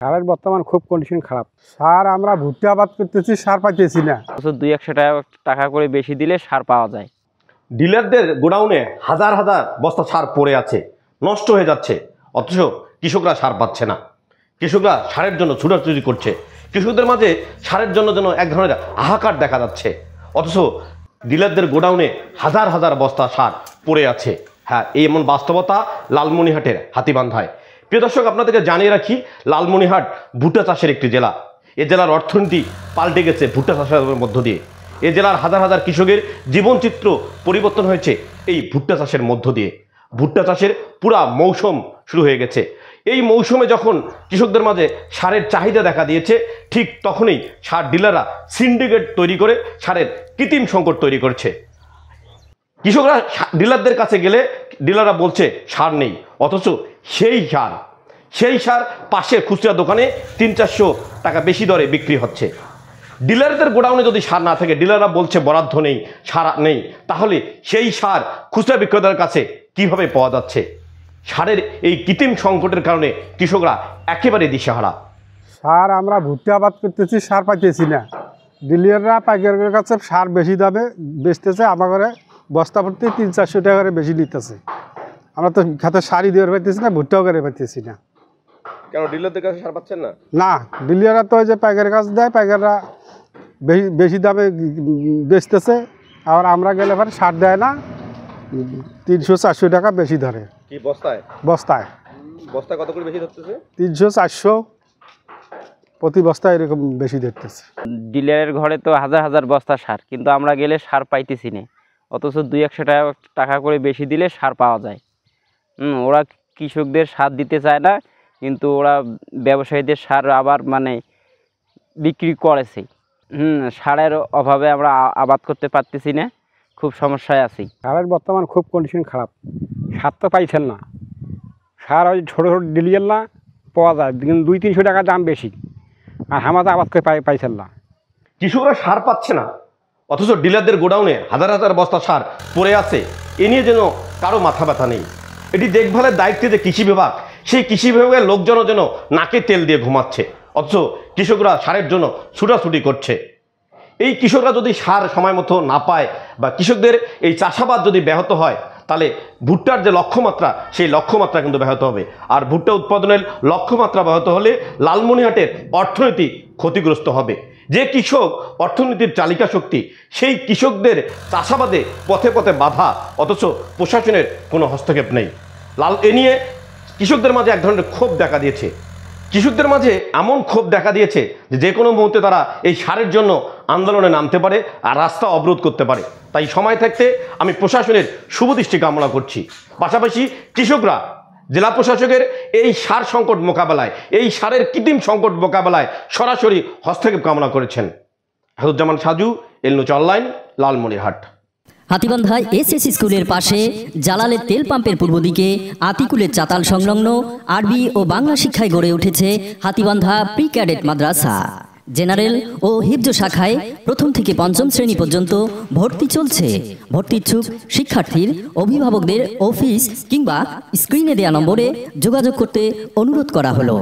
সারের বর্তমান খুব কন্ডিশন খারাপ। সার আমরা ভুট্টা আবাদ করতেছি, সার পাইতেছি না। বছর 200 টাকা করে বেশি দিলে সার পাওয়া যায়। ডিলারদের গোডাউনে হাজার হাজার বস্তা সার পড়ে আছে, নষ্ট হয়ে যাচ্ছে, অথচ কৃষকরা সার পাচ্ছে না। কৃষকরা সারের জন্য ছুটাছুটি করছে। কৃষকদের মাঝে সারের জন্য যেন এক ধরনের হাহাকার দেখা যাচ্ছে, অথচ ডিলারদের গোডাউনে হাজার হাজার বস্তা সার পড়ে আছে। হ্যাঁ, এই এমন বাস্তবতা লালমনিরহাটের হাতীবান্ধায়। প্রিয় দর্শক, আপনাদেরকে জানিয়ে রাখি, লালমনিরহাট ভুট্টা চাষের একটি জেলা। এ জেলার অর্থনীতি পাল্টে গেছে ভুট্টা চাষের মধ্য দিয়ে। এ জেলার হাজার হাজার কৃষকের জীবনচিত্র পরিবর্তন হয়েছে এই ভুট্টা চাষের মধ্য দিয়ে। ভুট্টা চাষের পুরা মৌসুম শুরু হয়ে গেছে। এই মৌসুমে যখন কৃষকদের মাঝে সারের চাহিদা দেখা দিয়েছে, ঠিক তখনই সার ডিলাররা সিন্ডিকেট তৈরি করে সারের কৃত্রিম সংকট তৈরি করছে। কৃষকরা ডিলারদের কাছে গেলে ডিলাররা বলছে সার নেই, অথচ সেই সার পাশের খুচরা দোকানে 300-400 টাকা বেশি দরে বিক্রি হচ্ছে। ডিলারদের গোডাউনে যদি সার না থাকে, ডিলাররা বলছে বরাদ্দ নেই, সার নেই, তাহলে সেই সার খুচরা বিক্রেতার কাছে কিভাবে পাওয়া যাচ্ছে? সারের এই কৃত্রিম সংকটের কারণে কৃষকরা একেবারে দিশেহারা। সার আমরা ভুট্টা আবাদ করতেছি, সার পাইতেছি না। ডিলাররা পাইকারের কাছে সার বেশি দামে বেচতেছে, আমার বস্তা ভর্তি 300-400 টাকা করে বেশি নিতেছে। আমরা তো খাতে সারই দেওয়ার পাইতেছি না, ভুট্টাও করে পাইতেছি না। কেন ডিলারদের কাছে সার পাচ্ছেন না? না, ডিলাররা তো ওই যে পাইকারের কাছে দেয়, পাইকাররা বেশি দামে বেচতেছে। আবার আমরা গেলে পরে সার দেয় না, 300-400 টাকা বেশি ধরে। কি বস্তায়? বস্তায় বস্তায় কত করে বেশি ধরতেছে? 300-400 প্রতি বস্তায় এরকম বেশি ধরতেছে। ডিলারের ঘরে তো হাজার হাজার বস্তা সার, কিন্তু আমরা গেলে সার পাইতেছি না, অথচ 200 টাকা করে বেশি দিলে সার পাওয়া যায়। ওরা কৃষকদের সার দিতে চায় না, কিন্তু ওরা ব্যবসায়ীদের সার আবার বিক্রি করেছে। সারের অভাবে আমরা আবাদ করতে পারতেছি না, খুব সমস্যায় আছি। সারের বর্তমান খুব কন্ডিশন খারাপ। সার তো পাইছেন না। সার ওই ছোটো ছোটো ডিলিয়ার না পাওয়া যায়, কিন্তু 200-300 টাকা দাম বেশি, আর আমাদের আবাদ করে পাইছেন না। কৃষকরা সার পাচ্ছে না, অথচ ডিলারদের গোডাউনে হাজার হাজার বস্তা সার পড়ে আছে। এ নিয়ে যেন কারো মাথা ব্যথা নেই। এটি দেখভালের দায়িত্বে যে কৃষি বিভাগ, সেই কৃষি বিভাগের লোকজনও যেন নাকে তেল দিয়ে ঘুমাচ্ছে, অথচ কৃষকরা সারের জন্য ছুটাছুটি করছে। এই কৃষকরা যদি সার সময় মতো না পায়, বা কৃষকদের এই চাষাবাদ যদি ব্যাহত হয়, তাহলে ভুট্টার যে লক্ষ্যমাত্রা, সেই লক্ষ্যমাত্রা কিন্তু ব্যাহত হবে। আর ভুট্টা উৎপাদনের লক্ষ্যমাত্রা ব্যাহত হলে লালমনিরহাটের অর্থনীতি ক্ষতিগ্রস্ত হবে। যে কৃষক অর্থনীতির চালিকা শক্তি, সেই কৃষকদের চাষাবাদে পথে পথে বাধা, অথচ প্রশাসনের কোনো হস্তক্ষেপ নেই। এ নিয়ে কৃষকদের মাঝে এক ধরনের ক্ষোভ দেখা দিয়েছে। কৃষকদের মাঝে এমন ক্ষোভ দেখা দিয়েছে যে কোনো মুহূর্তে তারা এই সারের জন্য আন্দোলনে নামতে পারে আর রাস্তা অবরোধ করতে পারে। তাই সময় থাকতে আমি প্রশাসনের শুভদৃষ্টি কামনা করছি। পাশাপাশি কৃষকরা জেলা প্রশাসকের এই সার সংকট মোকাবেলায়, এই সারের কৃত্রিম সংকট মোকাবেলায় সরাসরি হস্তক্ষেপ কামনা করেছেন। হাসুজ্জামান সাজু, এলনুচ অনলাইন, লালমনিরহাট। হাতীবান্ধা এসএস স্কুলের পাশে জালালের তেল পাম্পের পূর্ব দিকে আতিকুলের চাতাল সংলগ্ন আরবি ও বাংলা শিক্ষায় গড়ে উঠেছে হাতীবান্ধা প্রি ক্যাডেট মাদ্রাসা। জেনারেল ও হিফজ শাখায় প্রথম থেকে পঞ্চম শ্রেণী পর্যন্ত ভর্তি চলছে। ভর্তি ইচ্ছুক শিক্ষার্থীর অভিভাবকদের অফিস কিংবা স্ক্রিনে দেয়া নম্বরে যোগাযোগ করতে অনুরোধ করা হলো।